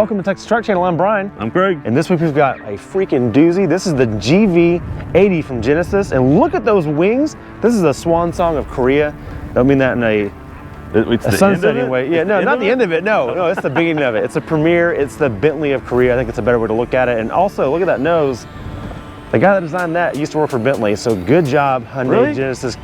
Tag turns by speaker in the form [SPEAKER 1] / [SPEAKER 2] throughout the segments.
[SPEAKER 1] Welcome to Texas Truck Channel. I'm Brian.
[SPEAKER 2] I'm Craig.
[SPEAKER 1] And this week we've got a freaking doozy. This is the GV80 from Genesis. And look at those wings. This is the swan song of Korea. Don't mean that in a sunsetting way. Yeah, no, not the end of it. No, it's the beginning of it. It's a premiere. It's the Bentley of Korea. I think it's a better way to look at it. And also, look at that nose. The guy that designed that used to work for Bentley. So good job, Hyundai,
[SPEAKER 2] really?
[SPEAKER 1] Genesis.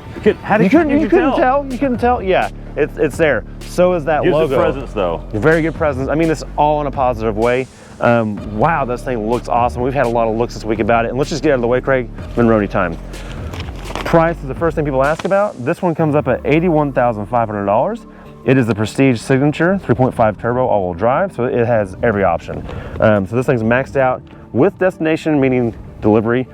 [SPEAKER 2] How did you couldn't tell?
[SPEAKER 1] You couldn't tell? Yeah, it's there. So is that logo.
[SPEAKER 2] Gives a presence, though.
[SPEAKER 1] Very good presence. I mean this all in a positive way. Wow, this thing looks awesome. We've had a lot of looks this week about it. And let's just get out of the way, Craig. Monroney time. Price is the first thing people ask about. This one comes up at $81,500. It is the Prestige Signature 3.5 turbo all-wheel drive, so it has every option. So this thing's maxed out with destination, meaning delivery,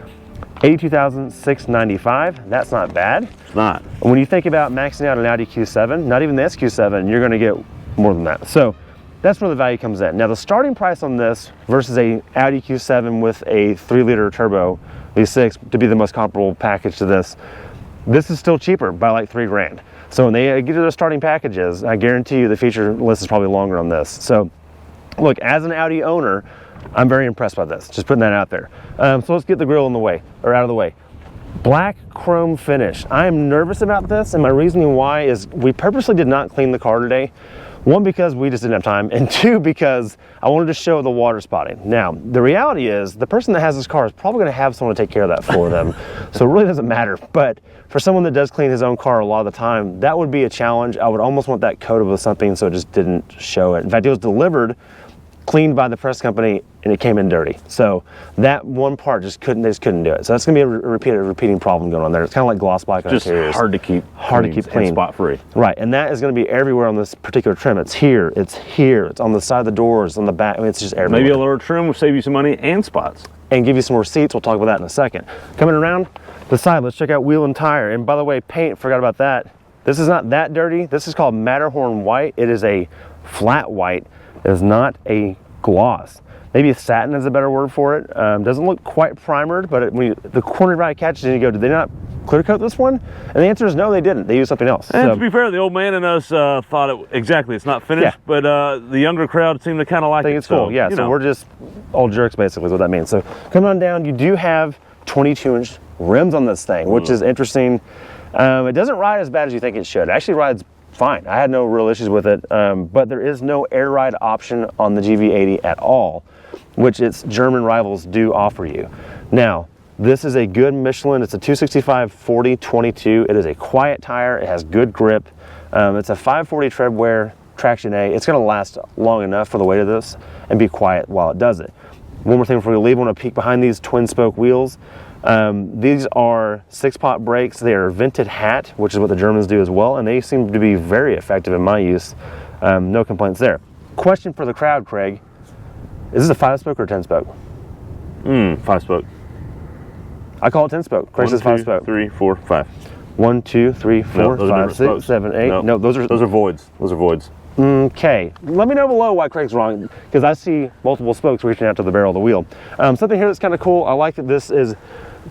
[SPEAKER 1] $82,695. That's not bad.
[SPEAKER 2] It's not.
[SPEAKER 1] When you think about maxing out an Audi Q7, not even the SQ7, you're going to get more than that. So that's where the value comes in. Now the starting price on this versus a Audi Q7 with a 3-liter turbo V6 to be the most comparable package to this is still cheaper by like $3 grand. So when they get to their starting packages, I guarantee you the feature list is probably longer on this. So look, as an Audi owner, I'm very impressed by this. Just putting that out there. So let's get the grill in the way, or out of the way. Black chrome finish. I am nervous about this, and my reasoning why is we purposely did not clean the car today. One, because we just didn't have time, and two, because I wanted to show the water spotting. Now, the reality is the person that has this car is probably going to have someone to take care of that for them. So it really doesn't matter. But for someone that does clean his own car a lot of the time, that would be a challenge. I would almost want that coated with something so it just didn't show it. In fact, it was delivered cleaned by the press company and it came in dirty. So that one part they just couldn't do it. So that's gonna be a repeating problem going on there. It's kind of like gloss black on interiors.
[SPEAKER 2] Hard to keep clean, spot free.
[SPEAKER 1] Right, and that is gonna be everywhere on this particular trim. It's here, it's on the side of the doors, on the back. I mean, it's just everywhere.
[SPEAKER 2] Maybe a lower trim will save you some money and spots.
[SPEAKER 1] And give you some more seats. We'll talk about that in a second. Coming around the side, let's check out wheel and tire. And by the way, paint, forgot about that. This is not that dirty. This is called Matterhorn white. It is a flat white. It is not a gloss. Maybe satin is a better word for it. Doesn't look quite primered, but when the corner right catches and you go, did they not clear coat this one? And the answer is no, they didn't. They used something else.
[SPEAKER 2] And to be fair, the old man in us thought it's not finished, but the younger crowd seemed to kind of like it. I think
[SPEAKER 1] it's cool, yeah. So we're just old jerks, basically, is what that means. So coming on down, you do have 22-inch rims on this thing, which is interesting. It doesn't ride as bad as you think it should. It actually rides fine. I had no real issues with it, but there is no air ride option on the GV80 at all, which its German rivals do offer you. Now, this is a good Michelin. It's a 265/40/22. It is a quiet tire. It has good grip. It's a 540 tread wear traction A. It's going to last long enough for the weight of this and be quiet while it does it. One more thing before we leave, I want to peek behind these twin spoke wheels. These are 6-pot brakes. They are vented hat, which is what the Germans do as well, and they seem to be very effective in my use. No complaints there. Question for the crowd, Craig. Is this a 5-spoke or 10-spoke?
[SPEAKER 2] 5-spoke.
[SPEAKER 1] I call it 10-spoke. Craig says 5-spoke.
[SPEAKER 2] 3, 4, 5.
[SPEAKER 1] 1, 2, 3, 4, 5, 6, 7, 8. No, those are
[SPEAKER 2] voids. Those are voids.
[SPEAKER 1] Okay, let me know below why Craig's wrong, because I see multiple spokes reaching out to the barrel of the wheel. Something here that's kind of cool. I like that this is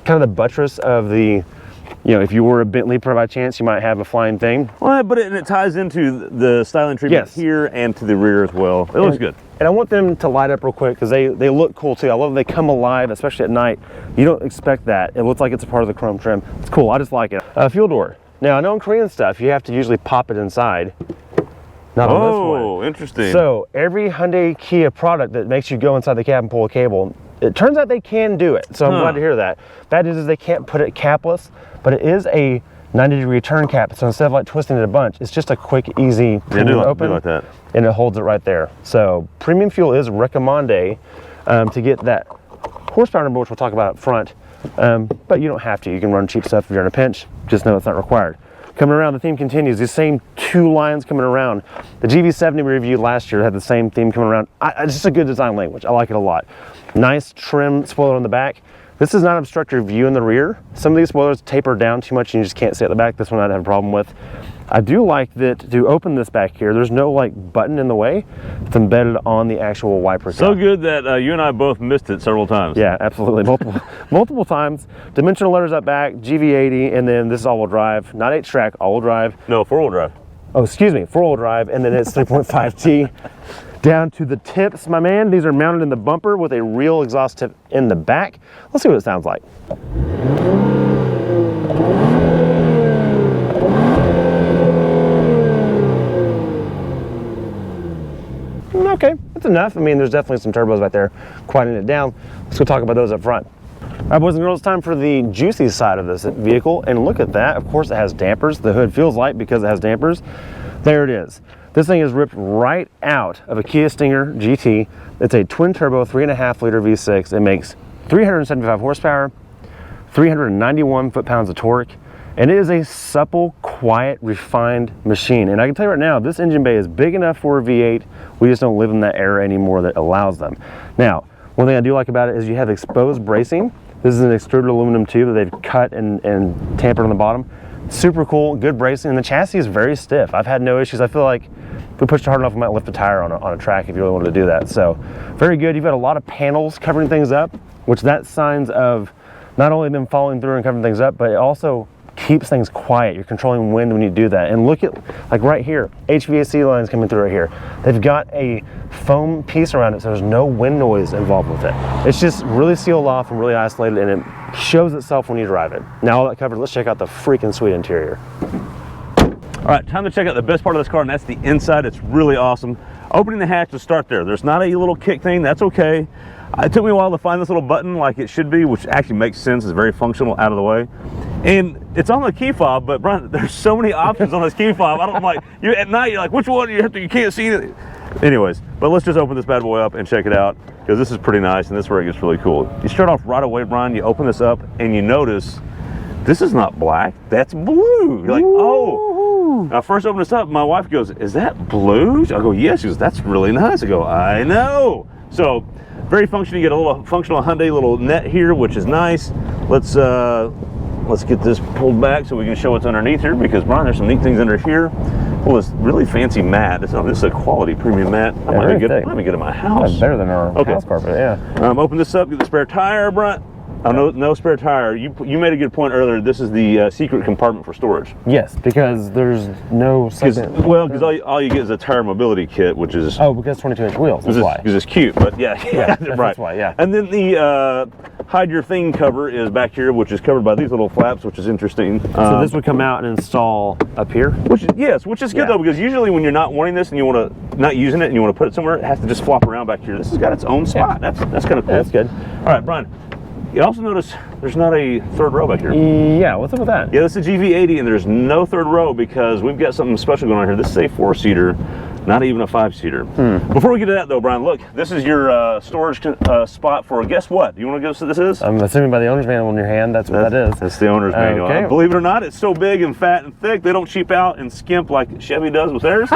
[SPEAKER 1] kind of the buttress of the, if you were a Bentley by chance, you might have a flying thing.
[SPEAKER 2] Well, but it ties into the styling treatment here and to the rear as well. It looks good.
[SPEAKER 1] And I want them to light up real quick because they look cool too. I love that they come alive, especially at night. You don't expect that. It looks like it's a part of the chrome trim. It's cool. I just like it. Fuel door. Now, I know in Korean stuff, you have to usually pop it inside. Not on this one.
[SPEAKER 2] Oh, interesting.
[SPEAKER 1] So every Hyundai Kia product that makes you go inside the cab and pull a cable, it turns out they can do it. So I'm glad to hear that. Bad news is they can't put it capless, but it is a 90-degree turn cap. So instead of like twisting it a bunch, it's just a quick, easy open,
[SPEAKER 2] like that.
[SPEAKER 1] And it holds it right there. So premium fuel is recommended to get that horsepower number, which we'll talk about up front. But you don't have to. You can run cheap stuff if you're in a pinch. Just know it's not required. Coming around, the theme continues. These same two lines coming around. The GV70 we reviewed last year had the same theme coming around. It's just a good design language. I like it a lot. Nice trim spoiler on the back. This does not obstruct your view in the rear. Some of these spoilers taper down too much and you just can't see at the back. This one I'd have a problem with. I do like that to open this back here, there's no like button in the way. It's embedded on the actual wiper cap.
[SPEAKER 2] So good that you and I both missed it several times.
[SPEAKER 1] Yeah, absolutely, multiple times. Dimensional letters up back, GV80, and then this is all-wheel drive, not 8-track, all-wheel drive.
[SPEAKER 2] No, 4-wheel drive.
[SPEAKER 1] Oh, excuse me, 4-wheel drive, and then it's 3.5T. down to the tips, my man. These are mounted in the bumper with a real exhaust tip in the back. Let's see what it sounds like. Okay, that's enough. I mean, there's definitely some turbos back there quieting it down. Let's go talk about those up front. All right, boys and girls, time for the juicy side of this vehicle. And look at that. Of course, it has dampers. The hood feels light because it has dampers. There it is. This thing is ripped right out of a Kia Stinger GT. It's a twin turbo 3.5 liter V6. It makes 375 horsepower, 391 foot-pounds of torque, and it is a supple, quiet, refined machine. And I can tell you right now, this engine bay is big enough for a V8. We just don't live in that era anymore that allows them. Now, one thing I do like about it is you have exposed bracing. This is an extruded aluminum tube that they've cut and tampered on the bottom. Super cool, good bracing, and the chassis is very stiff. I've had no issues. I feel like if we pushed hard enough, we might lift a tire on a track if you really wanted to do that. So, very good. You've got a lot of panels covering things up, which that's signs of not only them following through and covering things up, but it also keeps things quiet. You're controlling wind when you do that. And look at, like right here, HVAC lines coming through right here. They've got a foam piece around it so there's no wind noise involved with it. It's just really sealed off and really isolated, and it shows itself when you drive it. Now all that covered, let's check out the freaking sweet interior.
[SPEAKER 2] All right, time to check out the best part of this car, and that's the inside. It's really awesome. Opening the hatch to start there. There's not a little kick thing, that's okay. It took me a while to find this little button like it should be, which actually makes sense. It's very functional, out of the way. And it's on the key fob, but Brian, there's so many options on this key fob. I'm like, at night, you're like, which one? You can't see it. Anyways, but let's just open this bad boy up and check it out, because this is pretty nice, and this is where it gets really cool. You start off right away, Brian, you open this up, and you notice this is not black, that's blue. You're like, oh. When I first opened this up, my wife goes, is that blue? I go, yes. She goes, that's really nice. I go, I know. So, very functional. You get a little functional Hyundai little net here, which is nice. Let's get this pulled back so we can show what's underneath here, because Brian, there's some neat things under here. Well, it's really fancy mat. This is a quality premium mat. I might be good at my house.
[SPEAKER 1] That's better than our house carpet, yeah.
[SPEAKER 2] Open this up, get the spare tire, Brian. Oh, no spare tire. You made a good point earlier. This is the secret compartment for storage.
[SPEAKER 1] Yes, because there's no second.
[SPEAKER 2] Well, because all you get is a tire mobility kit, which is...
[SPEAKER 1] Oh, because 22-inch wheels, that's why.
[SPEAKER 2] Because it's cute, but yeah.
[SPEAKER 1] Right. That's why, yeah.
[SPEAKER 2] And then the hide your thing cover is back here, which is covered by these little flaps, which is interesting.
[SPEAKER 1] So this would come out and install up here?
[SPEAKER 2] Which is good though, because usually when you're not wanting this and you want to, not using it and you want to put it somewhere, it has to just flop around back here. This has got its own spot. Yeah. That's kind of cool.
[SPEAKER 1] Yeah, that's good.
[SPEAKER 2] All right, Brian. You also notice there's not a third row back here.
[SPEAKER 1] Yeah, what's up with that?
[SPEAKER 2] Yeah, this is a GV80 and there's no third row because we've got something special going on here. This is a 4-seater, not even a 5-seater. Before we get to that though, Brian, look, this is your storage spot for, guess what? Do you want to guess what this is?
[SPEAKER 1] I'm assuming by the owner's manual in your hand, that's what that is.
[SPEAKER 2] That's the owner's manual.
[SPEAKER 1] Okay.
[SPEAKER 2] Believe it or not, it's so big and fat and thick, they don't cheap out and skimp like Chevy does with theirs.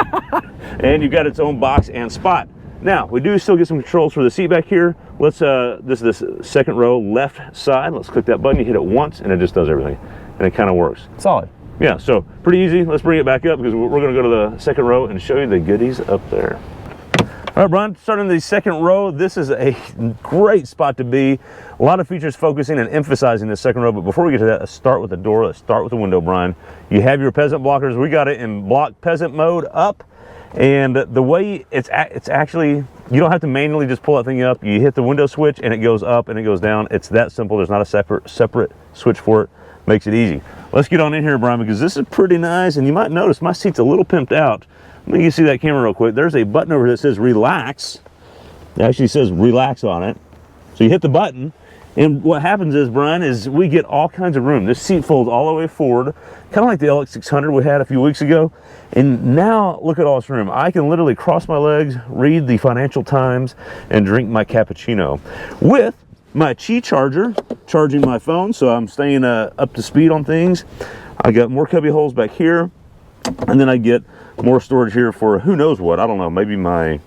[SPEAKER 2] And you've got its own box and spot. Now, we do still get some controls for the seat back here. Let's, this is the second row left side. Let's click that button, you hit it once, and it just does everything. And it kind of works.
[SPEAKER 1] Solid.
[SPEAKER 2] Yeah, so pretty easy. Let's bring it back up because we're gonna go to the second row and show you the goodies up there. All right, Brian, starting the second row, this is a great spot to be. A lot of features focusing and emphasizing the second row, but before we get to that, let's start with the door, let's start with the window, Brian. You have your peasant blockers. We got it in block peasant mode up. And the way it's actually, you don't have to manually just pull that thing up. You hit the window switch and it goes up and it goes down. It's that simple. There's not a separate switch for it. Makes it easy. Let's get on in here, Brian, because this is pretty nice. And you might notice my seat's a little pimped out. Let me see that camera real quick. There's a button over here that says relax. It actually says relax on it. So you hit the button. And what happens is, Brian, is we get all kinds of room. This seat folds all the way forward, kind of like the LX600 we had a few weeks ago. And now look at all this room. I can literally cross my legs, read the Financial Times, and drink my cappuccino with my Qi charger, charging my phone, so I'm staying up to speed on things. I got more cubby holes back here, and then I get more storage here for who knows what. I don't know, maybe my...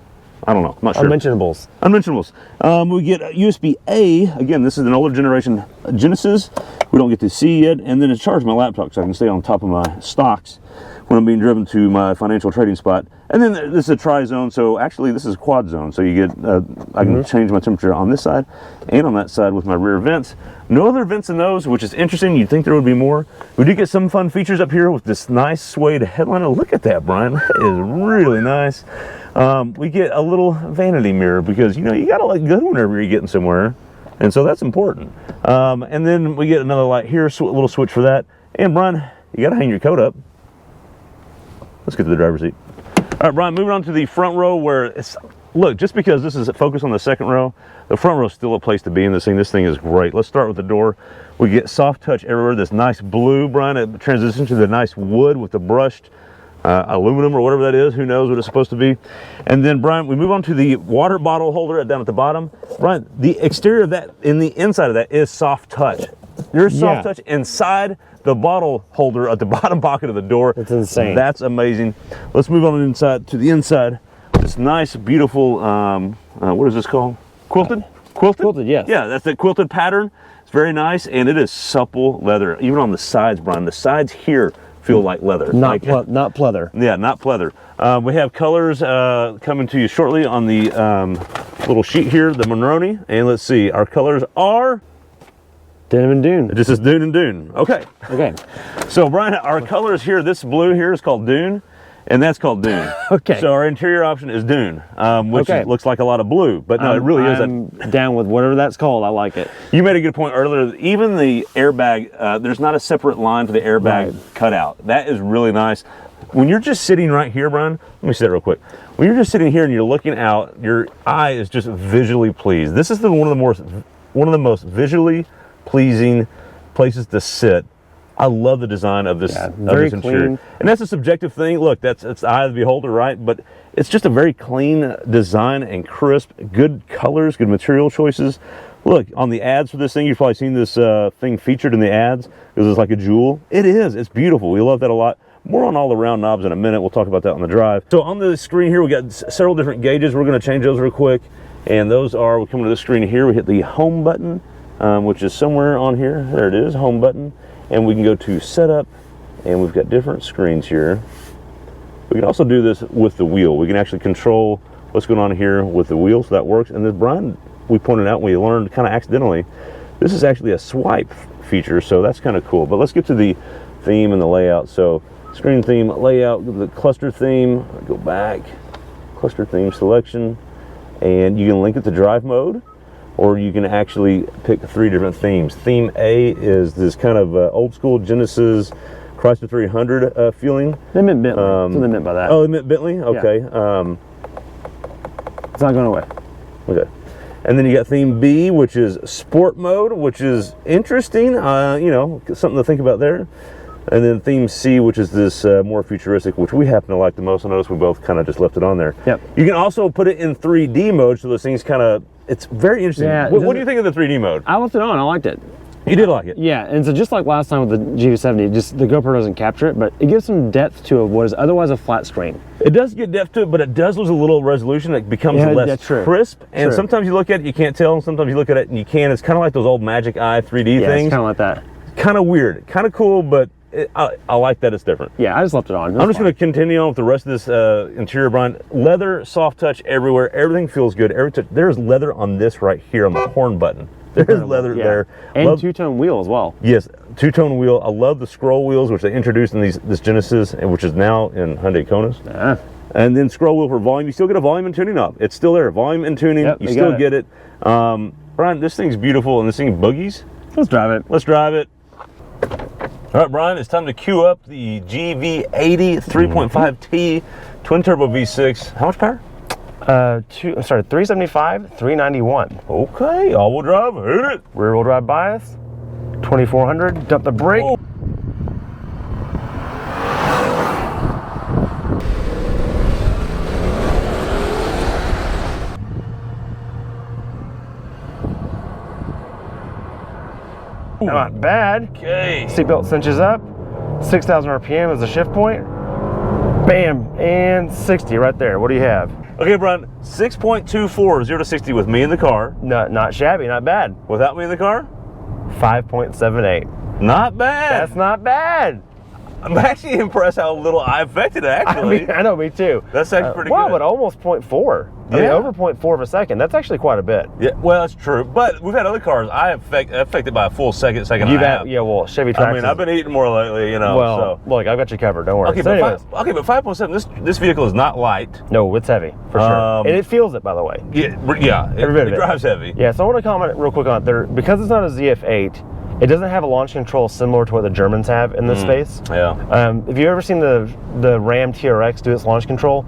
[SPEAKER 2] I don't know, I'm not sure.
[SPEAKER 1] Unmentionables.
[SPEAKER 2] Unmentionables. We get USB-A. Again, this is an older generation Genesis. We don't get to see it. And then to charge my laptop so I can stay on top of my stocks when I'm being driven to my financial trading spot. And then this is a tri-zone. So actually, this is a quad zone. So you get, I can change my temperature on this side and on that side with my rear vents. No other vents in those, which is interesting. You'd think there would be more. We do get some fun features up here with this nice suede headliner. Look at that, Brian. That is really nice. We get a little vanity mirror because, you know, you gotta look good whenever you're getting somewhere. And so that's important. And then we get another light here, a little switch for that. And Brian, you gotta hang your coat up. Let's get to the driver's seat. All right, Brian, moving on to the front row where it's, look, just because this is focused on the second row, the front row is still a place to be in this thing. This thing is great. Let's start with the door. We get soft touch everywhere. This nice blue, Brian, it transitions to the nice wood with the brushed aluminum or whatever that is. Who knows what it's supposed to be. And then, Brian, we move on to the water bottle holder down at the bottom. Brian, the exterior of that, in the inside of that, is soft touch. There's soft touch inside the bottle holder at the bottom pocket of the door.
[SPEAKER 1] It's insane.
[SPEAKER 2] That's amazing. Let's move on inside to the inside. This nice, beautiful, what is this called? Quilted?
[SPEAKER 1] Quilted, yes.
[SPEAKER 2] Yeah, that's the quilted pattern. It's very nice, and it is supple leather. Even on the sides, Brian, the sides here feel like leather.
[SPEAKER 1] Not pleather.
[SPEAKER 2] Yeah, not pleather. We have colors coming to you shortly on the little sheet here, the Monroney. And let's see, our colors are
[SPEAKER 1] Denim and Dune.
[SPEAKER 2] It just says Dune and Dune. Okay.
[SPEAKER 1] Okay.
[SPEAKER 2] So Brian, our colors here, this blue here is called Dune, and that's called Dune.
[SPEAKER 1] Okay.
[SPEAKER 2] So our interior option is Dune, which looks like a lot of blue, but no, it really is.
[SPEAKER 1] I'm down with whatever that's called. I like it.
[SPEAKER 2] You made a good point earlier. Even the airbag, there's not a separate line for the airbag cutout. That is really nice. When you're just sitting right here, Brian, let me say it real quick. When you're just sitting here and you're looking out, your eye is just visually pleased. This is one of the most visually pleasing places to sit. I love the design of this,
[SPEAKER 1] very
[SPEAKER 2] interior.
[SPEAKER 1] clean.
[SPEAKER 2] And that's a subjective thing. Look, it's the eye of the beholder, right? But it's just a very clean design and crisp, good colors, good material choices. Look, on the ads for this thing, you've probably seen this thing featured in the ads because it's like a jewel. It is. It's beautiful. We love that a lot. More on all the round knobs in a minute. We'll talk about that on the drive. So on the screen here, we got several different gauges. We're going to change those real quick. And those are, we come to this screen here, we hit the home button, which is somewhere on here. There it is, home button. And we can go to setup, and we've got different screens here. We can also do this with the wheel. We can actually control what's going on here with the wheel, so that works. And then Brian, we pointed out, we learned kind of accidentally, this is actually a swipe feature, so that's kind of cool. But let's get to the theme and the layout. So screen theme, layout, the cluster theme, go back, cluster theme selection, and you can link it to drive mode, or you can actually pick 3 different themes. Theme A is this kind of old school Genesis Chrysler 300 feeling.
[SPEAKER 1] They meant Bentley. That's what they meant by that.
[SPEAKER 2] Oh, they meant Bentley? Okay.
[SPEAKER 1] Yeah. It's not going away.
[SPEAKER 2] Okay. And then you got theme B, which is sport mode, which is interesting. You know, something to think about there. And then theme C, which is this more futuristic, which we happen to like the most. I notice we both kind of just left it on there.
[SPEAKER 1] Yep.
[SPEAKER 2] You can also put it in 3D mode, so those things kind of, it's very interesting.
[SPEAKER 1] Yeah,
[SPEAKER 2] what do you think of the 3D mode?
[SPEAKER 1] I left it on. I liked it.
[SPEAKER 2] You did like it?
[SPEAKER 1] Yeah, and so just like last time with the GV70, just the GoPro doesn't capture it, but it gives some depth to what is otherwise a flat screen.
[SPEAKER 2] It does get depth to it, but it does lose a little resolution. It becomes less crisp. And sometimes you look at it, you can't tell, and sometimes you look at it and you can. It's kind of like those old Magic Eye 3D things.
[SPEAKER 1] It's kind of like that.
[SPEAKER 2] Kind of weird, kind of cool, but I like that it's different.
[SPEAKER 1] Yeah, I just left it on.
[SPEAKER 2] I'm just going to continue on with the rest of this interior, Brian. Leather, soft touch everywhere. Everything feels good. There's leather on this right here on the horn button. There's leather there.
[SPEAKER 1] And two-tone wheel as well.
[SPEAKER 2] Yes, two-tone wheel. I love the scroll wheels, which they introduced in this Genesis, and which is now in Hyundai Konas. And then scroll wheel for volume. You still get a volume and tuning knob. It's still there. Volume and tuning. You still get it. Brian, this thing's beautiful, and this thing boogies.
[SPEAKER 1] Let's drive it.
[SPEAKER 2] Let's drive it. All right, Brian, it's time to queue up the GV80 3.5T twin turbo V6. How much power?
[SPEAKER 1] 375, 391.
[SPEAKER 2] Okay, all-wheel drive, hit it.
[SPEAKER 1] Rear-wheel drive bias, 2400. Dump the brake. Oh. Not bad.
[SPEAKER 2] Okay.
[SPEAKER 1] Seatbelt cinches up. 6,000 RPM is the shift point. Bam, and 60 right there. What do you have?
[SPEAKER 2] Okay, Brian, 6.24, 0 to 60 with me in the car.
[SPEAKER 1] Not shabby, not bad.
[SPEAKER 2] Without me in the car?
[SPEAKER 1] 5.78.
[SPEAKER 2] Not bad.
[SPEAKER 1] That's not bad.
[SPEAKER 2] I'm actually impressed how little I affected it, actually.
[SPEAKER 1] I know, me too.
[SPEAKER 2] That's actually pretty
[SPEAKER 1] wow,
[SPEAKER 2] good.
[SPEAKER 1] but almost 0.4. I mean, over 0.4 of a second. That's actually quite a bit.
[SPEAKER 2] Yeah, well, that's true. But we've had other cars I affected by a full second and a half.
[SPEAKER 1] Yeah, well, Chevy Trax.
[SPEAKER 2] I mean, I've been eating more lately, you know.
[SPEAKER 1] Well,
[SPEAKER 2] so.
[SPEAKER 1] look, I've got you covered. Don't worry.
[SPEAKER 2] Okay,
[SPEAKER 1] So
[SPEAKER 2] but 5.7. This vehicle is not light.
[SPEAKER 1] No, it's heavy for sure, and it feels it, by the way.
[SPEAKER 2] Yeah, it drives heavy.
[SPEAKER 1] Yeah, so I want to comment real quick on it. There, because it's not a ZF8. It doesn't have a launch control similar to what the Germans have in this space.
[SPEAKER 2] Yeah.
[SPEAKER 1] If you've ever seen the Ram TRX do its launch control,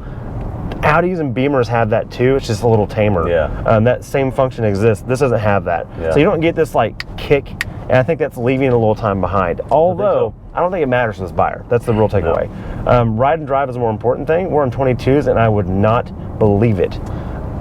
[SPEAKER 1] Audis and Beamers have that too. It's just a little tamer.
[SPEAKER 2] Yeah.
[SPEAKER 1] That same function exists. This doesn't have that.
[SPEAKER 2] Yeah.
[SPEAKER 1] So you don't get this like kick, and I think that's leaving a little time behind. Although, I don't think it matters to this buyer. That's the real takeaway. No. Ride and drive is a more important thing. We're on 22s, and I would not believe it.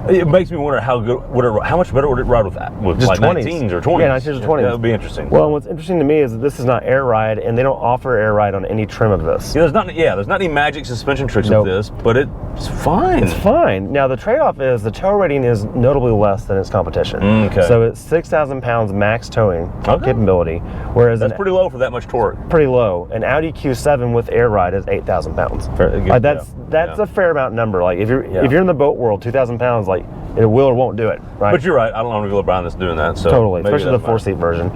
[SPEAKER 2] It makes me wonder how much better would it ride with
[SPEAKER 1] just
[SPEAKER 2] like
[SPEAKER 1] 20s.
[SPEAKER 2] 19s or 20s?
[SPEAKER 1] Yeah, 19s or 20s.
[SPEAKER 2] That would be interesting.
[SPEAKER 1] Well, what's interesting to me is that this is not air ride, and they don't offer air ride on any trim of this.
[SPEAKER 2] Yeah, there's not any magic suspension tricks with this, but it's fine.
[SPEAKER 1] It's fine. Now, the trade-off is the tow rating is notably less than its competition.
[SPEAKER 2] Okay.
[SPEAKER 1] So it's 6,000 pounds max towing capability, whereas
[SPEAKER 2] that's pretty low for that much torque.
[SPEAKER 1] Pretty low. An Audi Q7 with air ride is 8,000 pounds. Like that's a fair amount number. Like if you're in the boat world, 2,000 pounds, like it will or won't do it, right?
[SPEAKER 2] But you're right. I don't want to go around this doing that. So
[SPEAKER 1] totally, especially the 4-seat version.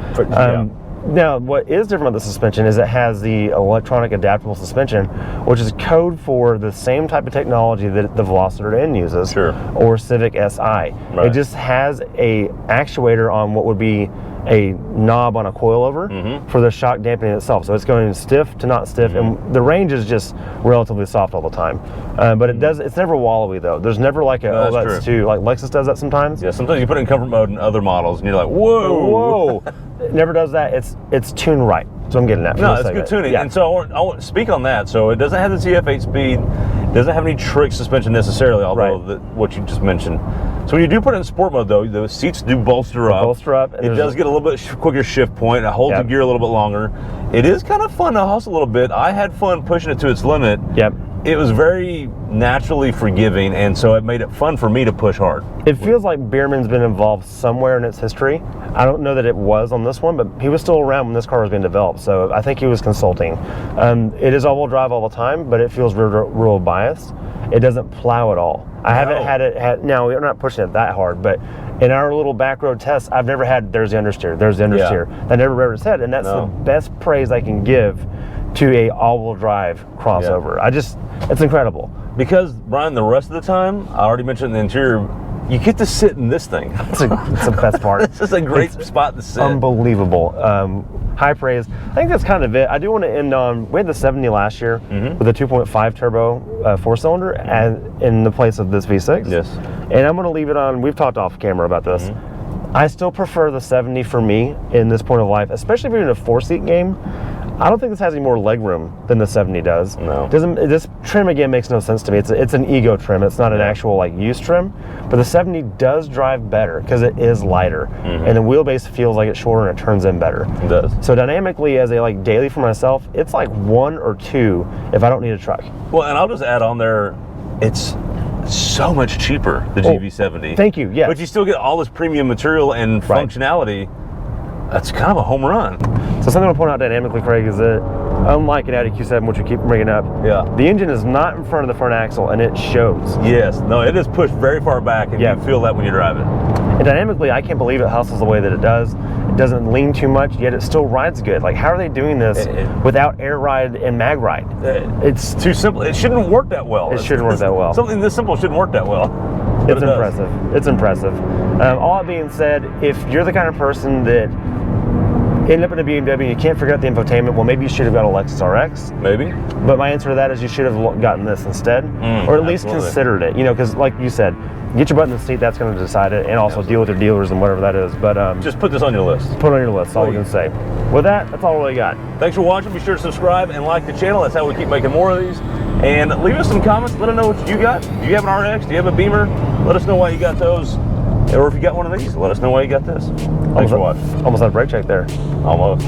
[SPEAKER 1] Now, what is different about the suspension is it has the electronic adaptable suspension, which is code for the same type of technology that the Velociter N uses, or Civic Si. Right. It just has a actuator on what would be a knob on a coilover for the shock dampening itself. So it's going stiff to not stiff, and the range is just relatively soft all the time. But it's never wallowy though. There's never like that's too, like Lexus does that sometimes.
[SPEAKER 2] Yeah, sometimes you put it in comfort mode in other models and you're like, whoa.
[SPEAKER 1] It never does that. It's tuned right. So I'm getting that.
[SPEAKER 2] No, it's good tuning. Yeah. And so I want to speak on that. So it doesn't have the ZF8 speed, doesn't have any trick suspension necessarily, although what you just mentioned. So when you do put it in sport mode though, the seats do bolster up. It does get a little bit quicker shift point. It holds the gear a little bit longer. It is kind of fun to hustle a little bit. I had fun pushing it to its limit.
[SPEAKER 1] Yep.
[SPEAKER 2] It was very naturally forgiving, and so it made it fun for me to push hard.
[SPEAKER 1] It feels like Biermann's been involved somewhere in its history. I don't know that it was on this one, but he was still around when this car was being developed, so I think he was consulting. It is all-wheel drive all the time, but it feels real biased. It doesn't plow at all. I haven't had it. Now, we're not pushing it that hard, but in our little back road tests, I've never had there's the understeer. I never read its head, and that's the best praise I can give to a all-wheel drive crossover. It's incredible.
[SPEAKER 2] Because, Brian, the rest of the time, I already mentioned the interior, you get to sit in this thing.
[SPEAKER 1] It's the best part.
[SPEAKER 2] This is a great spot to sit.
[SPEAKER 1] Unbelievable. High praise. I think that's kind of it. I do want to end on, we had the 70 last year with a 2.5 turbo 4-cylinder in the place of this V6.
[SPEAKER 2] Yes.
[SPEAKER 1] And I'm going to leave it on, we've talked off camera about this. I still prefer the 70 for me in this point of life, especially if you're in a 4-seat game. I don't think this has any more leg room than the 70 does. No. This trim again makes no sense to me. It's an ego trim. It's not an actual like use trim. But the 70 does drive better because it is lighter, and the wheelbase feels like it's shorter and it turns in better.
[SPEAKER 2] It does.
[SPEAKER 1] So dynamically, as a like daily for myself, it's like 1 or 2 if I don't need a truck.
[SPEAKER 2] Well, and I'll just add on there, it's so much cheaper, the GV70.
[SPEAKER 1] Thank you. Yeah.
[SPEAKER 2] But you still get all this premium material and functionality. That's kind of a home run.
[SPEAKER 1] So something I want to point out dynamically, Craig, is that unlike an Audi Q7, which we keep bringing up, the engine is not in front of the front axle, and it shows.
[SPEAKER 2] Yes. No, it is pushed very far back, and you feel that when you drive it.
[SPEAKER 1] And dynamically, I can't believe it hustles the way that it does. It doesn't lean too much, yet it still rides good. Like, how are they doing this without air ride and mag ride?
[SPEAKER 2] It's too simple. It shouldn't work that well.
[SPEAKER 1] It shouldn't work that well.
[SPEAKER 2] Something this simple shouldn't work that well.
[SPEAKER 1] It's impressive. It's impressive. All that being said, if you're the kind of person that ended up in a BMW and you can't figure out the infotainment, well, maybe you should have got a Lexus RX.
[SPEAKER 2] Maybe.
[SPEAKER 1] But my answer to that is you should have gotten this instead, or at least considered it. You know, because like you said, get your butt in the seat. That's going to decide it, and also deal with your dealers and whatever that is. But
[SPEAKER 2] just put this on your list.
[SPEAKER 1] Put it on your list. That's all we're going to say. With that, that's all we really got.
[SPEAKER 2] Thanks for watching. Be sure to subscribe and like the channel. That's how we keep making more of these. And leave us some comments. Let us know what you got. Do you have an RX? Do you have a Beamer? Let us know why you got those. Or if you got one of these, let us know why you got this. Thanks for watching.
[SPEAKER 1] Almost had a brake check there.
[SPEAKER 2] Almost.